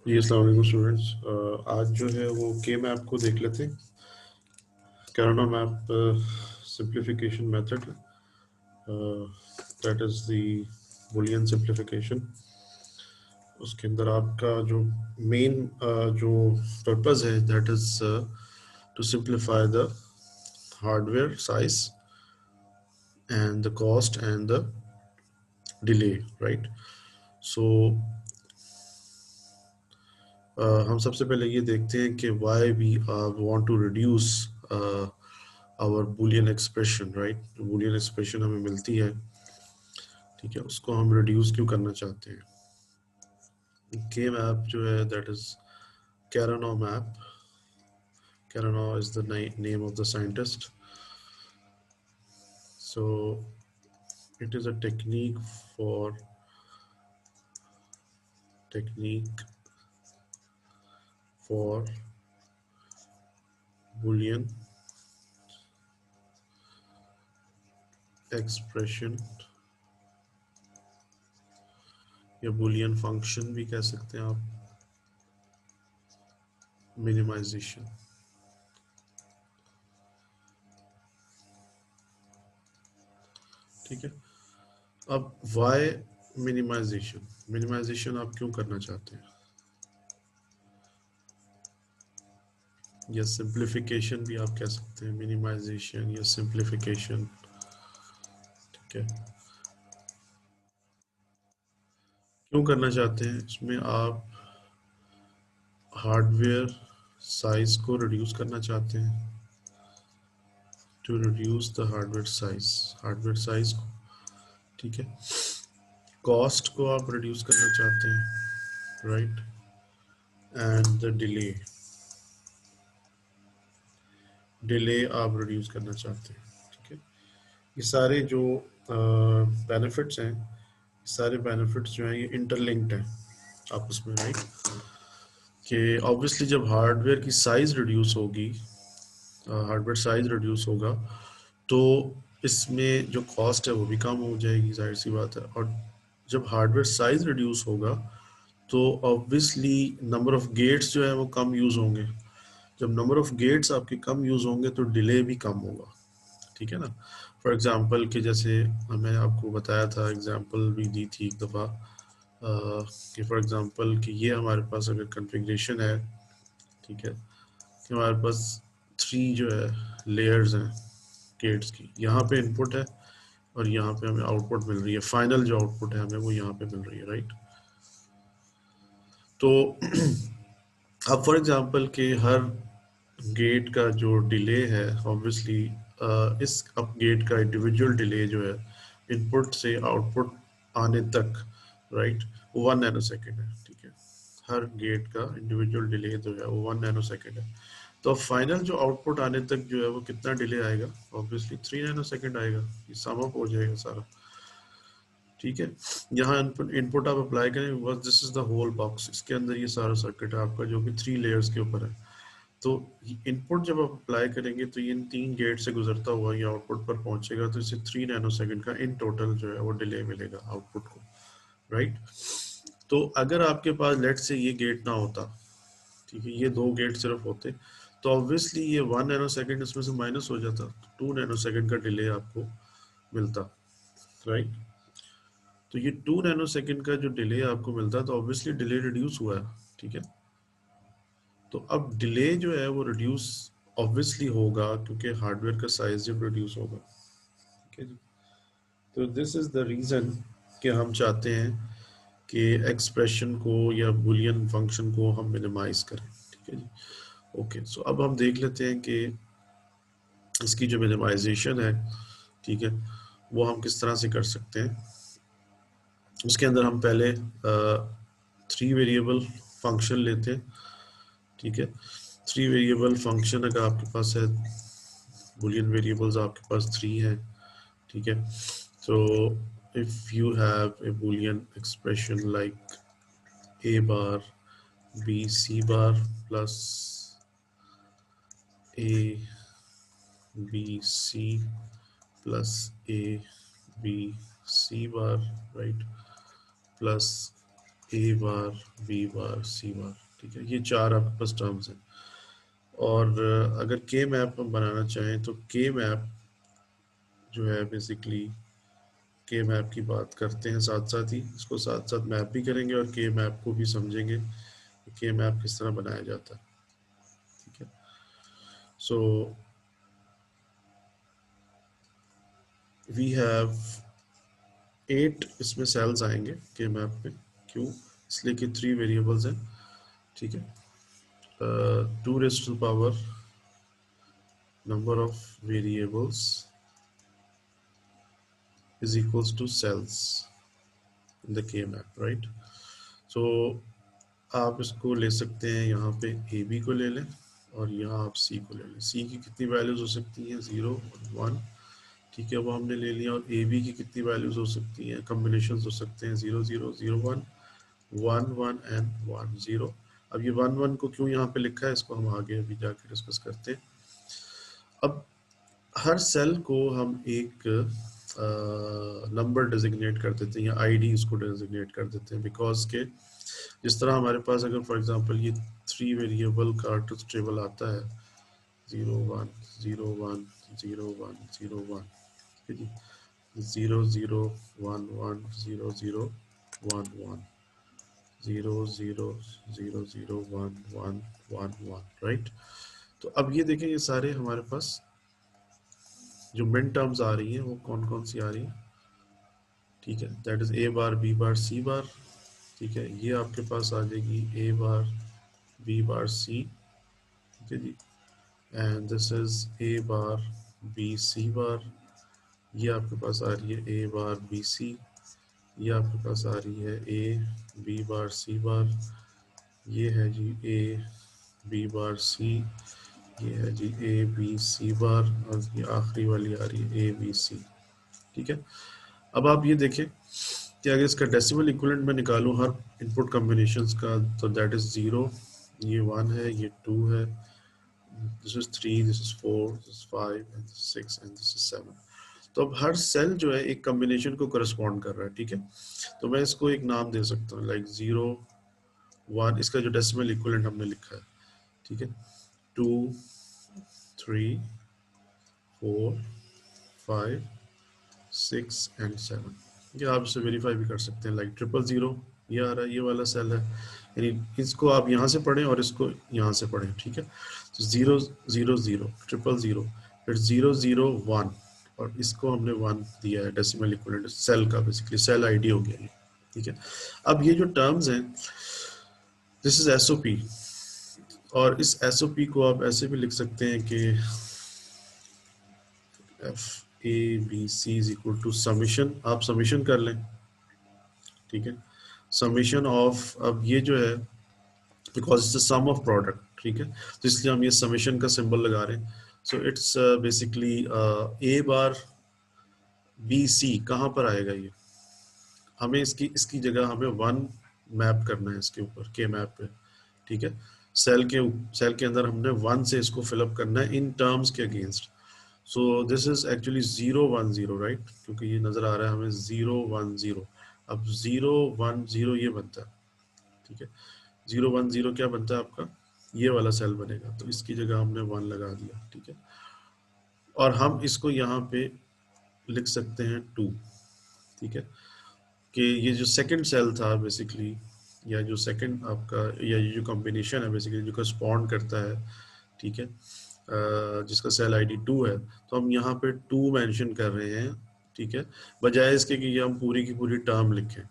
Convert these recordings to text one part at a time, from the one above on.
जी अस्सलाम वालेकुम स्टूडेंट्स। आज जो है वो के मैप को देख लेते हैं। Karnaugh map simplification method, that is the Boolean simplification. उसके अंदर आपका जो मेन जो पर्पस है that is to simplify the hardware size and the cost and the delay, right. So हम सबसे पहले ये देखते हैं कि why we want to reduce our Boolean expression, right. Boolean expression हमें मिलती है, ठीक है, उसको हम रिड्यूस क्यों करना चाहते हैं। के मैप जो है that is Karnaugh map. Karnaugh is the name of the scientist. So it is a technique for Boolean expression, या बूलियन फंक्शन भी कह सकते हैं आप, मिनिमाइजेशन। ठीक है। अब वाई मिनिमाइजेशन, मिनिमाइजेशन आप क्यों करना चाहते हैं, या सिंप्लीफिकेशन भी आप कह सकते हैं, मिनिमाइजेशन या सिंप्लीफिकेशन। ठीक है, क्यों करना चाहते हैं, इसमें आप हार्डवेयर साइज को रिड्यूस करना चाहते हैं। To reduce the hardware size को, ठीक है। कॉस्ट को आप रिड्यूस करना चाहते हैं, राइट। एंड द डिले आप रिड्यूस करना चाहते हैं, ठीक है। ये सारे जो बेनिफिट्स हैं, सारे बेनिफिट्स जो हैं ये इंटरलिंक्ड हैं आपस में, राइट। कि ऑब्वियसली जब हार्डवेयर की साइज रिड्यूस होगी, हार्डवेयर साइज रिड्यूस होगा, तो इसमें जो कॉस्ट है वो भी कम हो जाएगी, जाहिर सी बात है। और जब हार्डवेयर साइज रिड्यूस होगा तो ऑब्वियसली नंबर ऑफ गेट्स जो है वो कम यूज़ होंगे। जब नंबर ऑफ गेट्स आपके कम यूज़ होंगे तो डिले भी कम होगा, ठीक है ना। फॉर एग्जांपल कि जैसे मैंने आपको बताया था, एग्जांपल भी दी थी एक दफ़ा, कि फॉर एग्जांपल कि ये हमारे पास अगर कॉन्फ़िगरेशन है, ठीक है, कि हमारे पास 3 जो है लेयर्स हैं गेट्स की, यहाँ पे इनपुट है और यहाँ पे हमें आउटपुट मिल रही है, फाइनल जो आउटपुट है हमें वो यहाँ पे मिल रही है, राइट। तो अब फॉर एग्जांपल कि हर गेट का जो डिले है, ऑब्वियसली इस अप गेट का इंडिविजुअल डिले जो है इनपुट से आउटपुट आने तक, राइट, वो 1 नैनो सेकेंड है, ठीक है। हर गेट का इंडिविजुअल डिले जो है वो 1 नैनो सेकेंड है। तो अब फाइनल जो आउटपुट आने तक जो है वो कितना डिले आएगा, ऑब्वियसली 3 नैनो सेकेंड आएगा। ये सम अप हो जाएगा सारा, ठीक है। यहाँ इनपुट आप अप्लाई करें, बस this is the whole box, इसके अंदर ये सारा सर्किट है आपका जो कि 3 लेयर्स के ऊपर है। तो इनपुट जब आप अप्लाई करेंगे तो ये इन 3 गेट से गुजरता हुआ ये आउटपुट पर पहुंचेगा, तो इसे 3 नैनो सेकेंड का इन टोटल जो है वो डिले मिलेगा आउटपुट को, राइट। तो अगर आपके पास लेट से ये गेट ना होता, ठीक है, ये 2 गेट सिर्फ होते, तो ऑब्वियसली ये 1 नैनो सेकेंड इसमें से माइनस हो जाता, 2 नैनो सेकेंड का डिले आपको मिलता, राइट। तो ये 2 नैनो सेकेंड का जो डिले आपको मिलता है, तो ऑब्वियसली डिले रिड्यूस हुआ है, ठीक है। तो अब डिले जो है वो रिड्यूस ऑब्वियसली होगा क्योंकि हार्डवेयर का साइज जब रिड्यूस होगा, ठीक है जी। तो दिस इज द रीजन कि हम चाहते हैं कि एक्सप्रेशन को या बुलियन फंक्शन को हम मिनिमाइज करें, ठीक है जी। ओके, सो अब हम देख लेते हैं कि इसकी जो मिनिमाइजेशन है, ठीक है, वो हम किस तरह से कर सकते हैं। उसके अंदर हम पहले 3 वेरिएबल फंक्शन लेते हैं, ठीक है। 3 वेरिएबल फंक्शन अगर आपके पास है, बुलियन वेरिएबल्स आपके पास 3 हैं, ठीक है। तो if you have a Boolean expression like a bar b c bar plus a b c plus a b c bar, right, plus A bar, B bar, C bar, ठीक है, ये चार आपके पास टर्म्स हैं। और अगर के मैप हम बनाना चाहें तो के मैप जो है बेसिकली के मैप की बात करते हैं, साथ साथ ही इसको साथ साथ मैप भी करेंगे और के मैप को भी समझेंगे कि के मैप किस तरह बनाया जाता है, ठीक है। सो वी हैव 8 इसमें सेल्स आएंगे के मैप में। क्यों? इसलिए कि 3 वेरिएबल्स हैं, ठीक है। 2 raised to the power number of variables is equals to cells in the K map, right? So आप इसको ले सकते हैं, यहाँ पे ए बी को ले लें और यहाँ आप सी को ले लें। सी की कितनी वैल्यूज हो सकती हैं? 0 और 1, ठीक है, वो हमने ले लिया। और ए बी की कितनी वैल्यूज हो सकती हैं? कॉम्बिनेशन हो सकते हैं 0 0 0 1 1 1 एंड 1 0। अब ये 1 1 को क्यों यहाँ पे लिखा है, इसको हम आगे अभी जाके डिस्कस करते हैं। अब हर सेल को हम एक नंबर डिजिग्नेट कर देते हैं या आईडी इसको डिजिग्नेट कर देते हैं, बिकॉज के जिस तरह हमारे पास अगर फॉर एग्जांपल ये 3 वेरिएबल का टेबल आता है 0 1 0 1 0 1 0 1, ठीक है जी, 0 0 1 1 0 0 1 1 0 0 0 0 1 1 1 1, राइट। तो अब ये देखें, ये सारे हमारे पास जो मिन टर्म्स आ रही हैं वो कौन कौन सी आ रही है, ठीक है, that is A bar, B bar, C bar, ठीक है। ये आपके पास आ जाएगी ए बार, बी बार, सी, ठीक है जी। And this is A bar, B, C bar. ये आपके पास आ रही है ए बार, बी, सी। ये आपके पास आ रही है ए, बी बार, सी बार। ये है जी ए, बी बार, सी। ये है जी ए, बी, सी बार। और ये आखिरी वाली आ रही है ए, बी, सी, ठीक है। अब आप ये देखें कि अगर इसका डेसिमल इक्विवेलेंट मैं निकालूं हर इनपुट कॉम्बिनेशंस का, तो दैट इज 0, ये 1 है, ये 2 है, this is 3, this is 4, this is 5 and 6 and this is 7। तो अब हर सेल जो है एक कॉम्बिनेशन को करस्पॉन्ड कर रहा है, ठीक है। तो मैं इसको एक नाम दे सकता हूँ लाइक 0 1, इसका जो डेसिमल इक्विवेलेंट हमने लिखा है, ठीक है, 2 3 4 5 6 एंड 7। ये आप इसे वेरीफाई भी कर सकते हैं, लाइक 000 ये आ रहा है, ये वाला सेल है, यानी इसको आप यहाँ से पढ़ें और इसको यहाँ से पढ़ें, ठीक है। तो 0 0 0 000, फिर 0 0 1, और इसको हमने 1 दिया है डेसिमल इक्विवेलेंट सेल का, बेसिकली सेल आईडी हो गया ये, ठीक है। अब ये जो टर्म्स हैं, दिस इज एसओपी, और इस एसओपी को आप ऐसे भी लिख सकते हैं कि F A B C is equal to summation, आप समीशन कर लें, ठीक है, समीशन ऑफ, अब ये जो है because it's the sum of product, ठीक है, तो इसलिए हम ये समीशन का सिंबल लगा रहे हैं। So it's basically A bar B C कहाँ पर आएगा, ये हमें इसकी इसकी जगह हमें 1 मैप करना है इसके ऊपर के मैप पे, ठीक है। सेल के अंदर हमने 1 से इसको फिलअप करना है इन टर्म्स के against. So this is actually 0 1 0, right, क्योंकि ये नजर आ रहा है हमें 0 1 0। अब 0 1 0 ये बनता है, ठीक है, 0 1 0 क्या बनता है आपका, ये वाला सेल बनेगा, तो इसकी जगह हमने 1 लगा दिया, ठीक है। और हम इसको यहाँ पे लिख सकते हैं 2, ठीक है, कि ये जो सेकंड सेल था बेसिकली, या जो सेकंड आपका, या ये जो कॉम्बिनेशन है बेसिकली जो करस्पॉन्ड करता है, ठीक है, जिसका सेल आईडी 2 है, तो हम यहाँ पे 2 मेंशन कर रहे हैं, ठीक है, बजाय इसके कि ये हम पूरी की पूरी टर्म लिखें,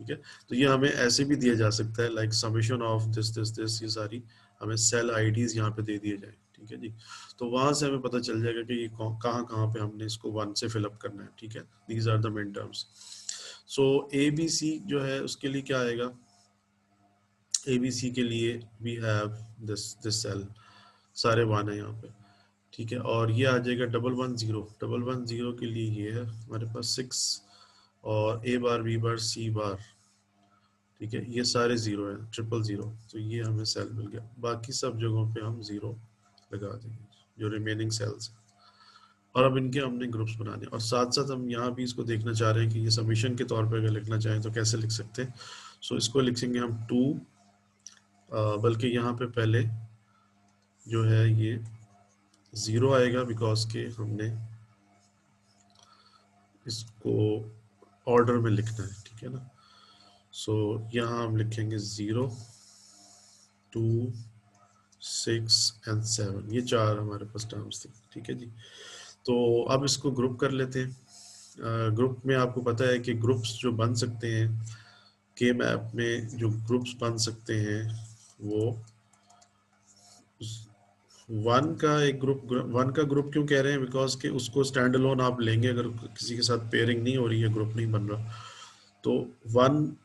ठीक है। तो ये हमें ऐसे भी दिया जा सकता है like summation of this this this, ये सारी हमें सेल आईडीज यहाँ पे दे दिए जाए, ठीक है जी। तो वहां से हमें पता चल जाएगा कि ये कहाँ कहाँ पे हमने इसको 1 से फिलअप करना है, ठीक है। These are the main terms. So A B C जो है उसके लिए क्या आएगा, ए बी सी के लिए we have this this cell, सारे 1 है यहाँ पे, ठीक है। और ये आ जाएगा 1 1 0, 1 1 0 के लिए ये है हमारे पास 6, और ए bar, B bar, C bar, ठीक है, ये सारे 0 है, 0 0 0, तो ये हमें सेल मिल गया। बाकी सब जगहों पे हम 0 लगा देंगे जो रिमेनिंग सेल्स हैं। और अब इनके हमने ग्रुप्स बनाने, और साथ साथ हम यहाँ भी इसको देखना चाह रहे हैं कि ये समीशन के तौर पे अगर लिखना चाहें तो कैसे लिख सकते हैं। सो इसको लिखेंगे हम 2, बल्कि यहाँ पे पहले जो है ये 0 आएगा बिकॉज के हमने इसको ऑर्डर में लिखना है, ठीक है ना। सो यहाँ हम लिखेंगे 0, 2, 6 एंड 7, ये 4 हमारे पास टर्म्स थी, ठीक है जी। तो अब इसको ग्रुप कर लेते हैं। ग्रुप में आपको पता है कि ग्रुप्स जो बन सकते हैं के मैप में, जो ग्रुप्स बन सकते हैं वो वन का एक ग्रुप, वन का ग्रुप क्यों कह रहे हैं, बिकॉज कि उसको स्टैंड अलोन आप लेंगे, अगर किसी के साथ पेयरिंग नहीं हो रही है, ग्रुप नहीं बन रहा, तो वन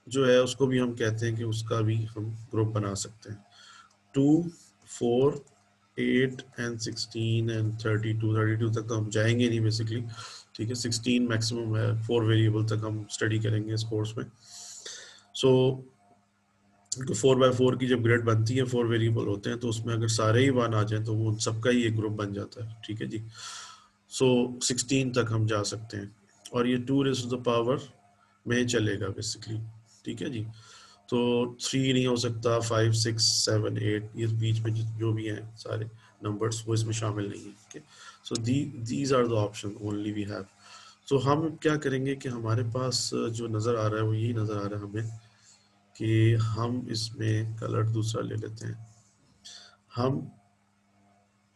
जो है उसको भी हम कहते हैं कि उसका भी हम ग्रुप बना सकते हैं। 2, 4, 8 एंड 16 एंड 32 तक तो हम जाएंगे नहीं बेसिकली, ठीक है। 16 मैक्सिमम है, 4 वेरिएबल तक हम स्टडी करेंगे इस कोर्स में। सो 4x4 की जब ग्रिड बनती है, 4 वेरिएबल होते हैं, तो उसमें अगर सारे ही 1 आ जाए तो वो उन सबका ही एक ग्रुप बन जाता है, ठीक है जी। सो 16 तक हम जा सकते हैं और ये 2 रेज़ टू द पावर में चलेगा बेसिकली, ठीक है जी। तो 3 नहीं हो सकता, 5, 6, 7, 8, ये बीच में जो भी हैं सारे नंबर्स वो इसमें शामिल नहीं है, ठीक है। So these are the option only we have. तो हम क्या करेंगे कि हमारे पास जो नज़र आ रहा है वो यही नज़र आ रहा है हमें कि हम इसमें कलर दूसरा ले लेते हैं। हम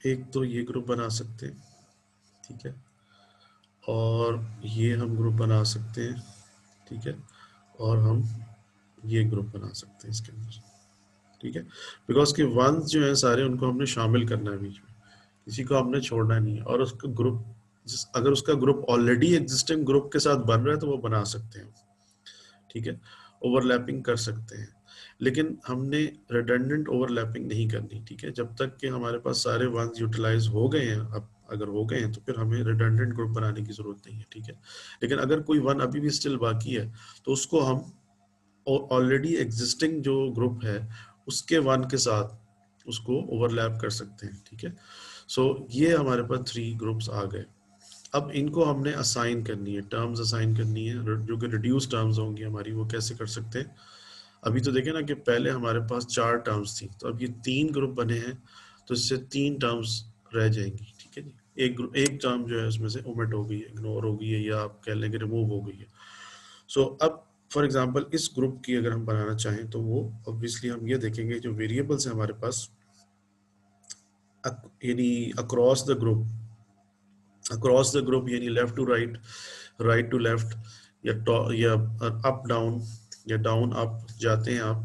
एक तो ये ग्रुप बना सकते हैं, ठीक है, और ये हम ग्रुप बना सकते हैं, ठीक है, और हम ये ग्रुप बना सकते हैं इसके अंदर, ठीक है। बिकॉज के वंस जो है सारे उनको हमने शामिल करना है बीच में, किसी को हमने छोड़ना नहीं है। और उसका ग्रुप अगर उसका ग्रुप ऑलरेडी एग्जिस्टिंग ग्रुप के साथ बन रहा है तो वो बना सकते हैं, ठीक है, ओवरलैपिंग कर सकते हैं, लेकिन हमने रिडंडेंट ओवरलैपिंग नहीं करनी, ठीक है। जब तक कि हमारे पास सारे वंस यूटिलाइज हो गए हैं, अब अगर हो गए हैं तो फिर हमें रिडंडेंट ग्रुप बनाने की जरूरत नहीं है, ठीक है। लेकिन अगर कोई वन अभी भी स्टिल बाकी है तो उसको हम ऑलरेडी एग्जिस्टिंग जो ग्रुप है उसके वन के साथ उसको ओवरलैप कर सकते हैं, ठीक है। सो ये हमारे पास 3 ग्रुप्स आ गए। अब इनको हमने असाइन करनी है, टर्म्स असाइन करनी है, जो कि रिड्यूस टर्म्स होंगी हमारी, वो कैसे कर सकते हैं। अभी तो देखें ना कि पहले हमारे पास 4 टर्म्स थी, तो अब ये 3 ग्रुप बने हैं, तो इससे 3 टर्म्स रह जाएंगी, ठीक है जी। एक टर्म जो है उसमें से ओमिट हो गई है, इग्नोर हो गई है, या आप कह लें कि रिमूव हो गई है। सो अब फॉर एग्जांपल इस ग्रुप की अगर हम बनाना चाहें तो वो ऑब्वियसली हम ये देखेंगे जो वेरिएबल्स हैं हमारे पास, यानी अक्रॉस द ग्रुप, यानी left to right, right to left, या अप डाउन, या डाउन अप जाते हैं आप,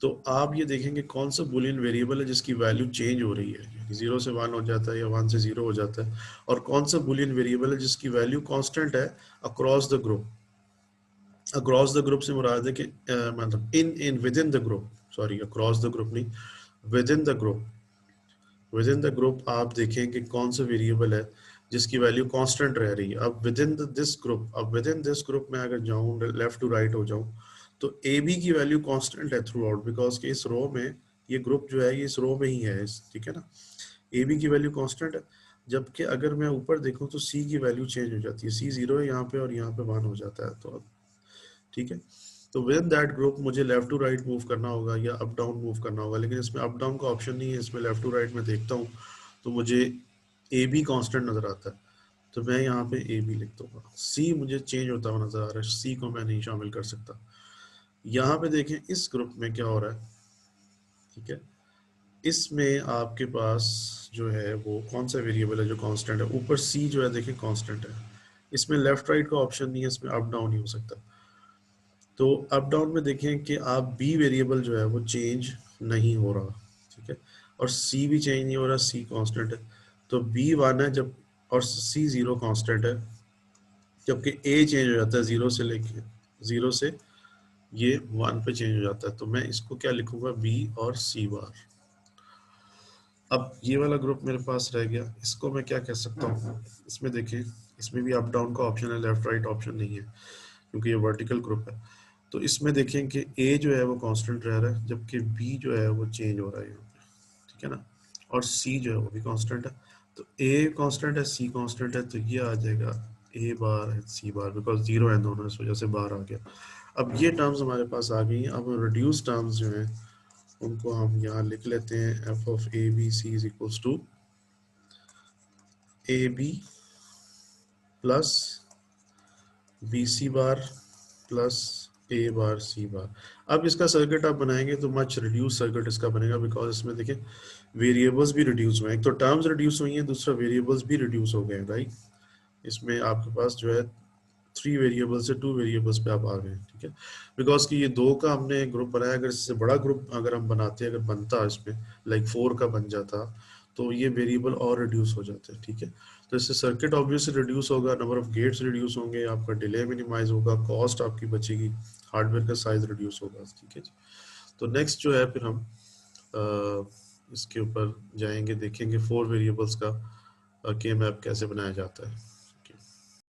तो आप ये देखेंगे कौन सा बुलियन वेरिएबल है जिसकी वैल्यू चेंज हो रही है, 0 से 1 हो जाता है या 1 से 0 हो जाता है, और कौन सा बुलियन वेरिएबल है जिसकी वैल्यू कांस्टेंट है across the group. Across the group से मुराद है कि मतलब in within the group, sorry across the group नहीं, within the group, within the group आप देखें कि कौन सा वेरिएबल है जिसकी वैल्यू कांस्टेंट रह रही है। अब विद इन दिस ग्रुप, अब विद इन दिस ग्रुप में अगर जाऊं, लेफ्ट टू राइट हो जाऊं, तो ए बी की वैल्यू कांस्टेंट है थ्रू आउट, बिकॉज कि इस रो में ये ग्रुप जो है ये इस रो में ही है, ठीक है ना। ए बी की वैल्यू कांस्टेंट है, जबकि अगर मैं ऊपर देखूं तो सी की वैल्यू चेंज हो जाती है, सी 0 है यहाँ पे और यहाँ पे 1 हो जाता है, तो ठीक है। तो विद इन दैट ग्रुप मुझे लेफ्ट टू राइट मूव करना होगा या अप डाउन मूव करना होगा, लेकिन इसमें अप डाउन का ऑप्शन नहीं है, इसमें लेफ्ट टू राइट में देखता हूँ तो मुझे ए बी कॉन्स्टेंट नजर आता है, तो मैं यहाँ पे ए बी लिख दूंगा। सी मुझे चेंज होता हुआ नजर आ रहा है, सी को मैं नहीं शामिल कर सकता। यहाँ पे देखें इस ग्रुप में क्या हो रहा है, ठीक है, इसमें आपके पास जो है वो कौन सा वेरिएबल है जो कांस्टेंट है, ऊपर सी जो है देखिए कांस्टेंट है, इसमें लेफ्ट राइट का ऑप्शन नहीं है, इसमें अप डाउन ही हो सकता। तो अप डाउन में देखें कि आप बी वेरिएबल जो है वो चेंज नहीं हो रहा, ठीक है, और सी भी चेंज नहीं हो रहा, सी कांस्टेंट है, तो बी 1 है जब, और सी 0 कांस्टेंट है, जबकि ए चेंज हो जाता है 0 से लेके 0 से ये 1 पे चेंज हो जाता है, तो मैं इसको क्या लिखूंगा, बी और सी बार। अब ये वाला ग्रुप मेरे पास रह गया, इसको मैं क्या कह सकता हूँ, इसमें देखें इसमें भी अप डाउन का ऑप्शन है, लेफ्ट राइट ऑप्शन नहीं है क्योंकि ये वर्टिकल ग्रुप है। तो इसमें देखें कि ए जो है वो कांस्टेंट रह रहा है, जबकि बी जो है वो चेंज हो रहा है यहाँ पे, ठीक है ना, और सी जो है वो भी कांस्टेंट है। तो ए कांस्टेंट है, सी कांस्टेंट है, तो ये आ जाएगा ए बार सी बार, बिकॉज 0 है दोनों, इस वजह से बाहर आ गया। अब ये टर्म्स हमारे पास आ गई हैं। अब रिड्यूस टर्म्स जो हैं उनको हम यहाँ लिख लेते हैं, F of A B C is equals to A B plus B C bar plus A bar C bar. अब इसका सर्किट आप बनाएंगे तो मच रिड्यूस सर्किट इसका बनेगा, बिकॉज इसमें देखिए वेरिएबल्स भी रिड्यूस हुए हैं। एक तो टर्म्स रिड्यूस हुई हैं, दूसरा वेरिएबल्स भी रिड्यूस हो गए हैं, राइट। इसमें आपके पास जो है 3 वेरिएबल से 2 वेरिएबल्स पे आप आ गए, ठीक है। बिकॉज कि ये 2 का हमने ग्रुप बनाया, अगर इससे बड़ा ग्रुप अगर हम बनाते, अगर बनता इसमें लाइक 4 का बन जाता, तो ये वेरिएबल और रिड्यूस हो जाते हैं, ठीक है। तो इससे सर्किट ऑब्वियसली रिड्यूस होगा, नंबर ऑफ गेट्स रिड्यूस होंगे, आपका डिले मिनिमाइज होगा, कॉस्ट आपकी बचेगी, हार्डवेयर का साइज रिड्यूस होगा, ठीक है जी। तो नेक्स्ट जो है फिर हम इसके ऊपर जाएंगे, देखेंगे 4 वेरिएबल्स का के मैप कैसे बनाया जाता है।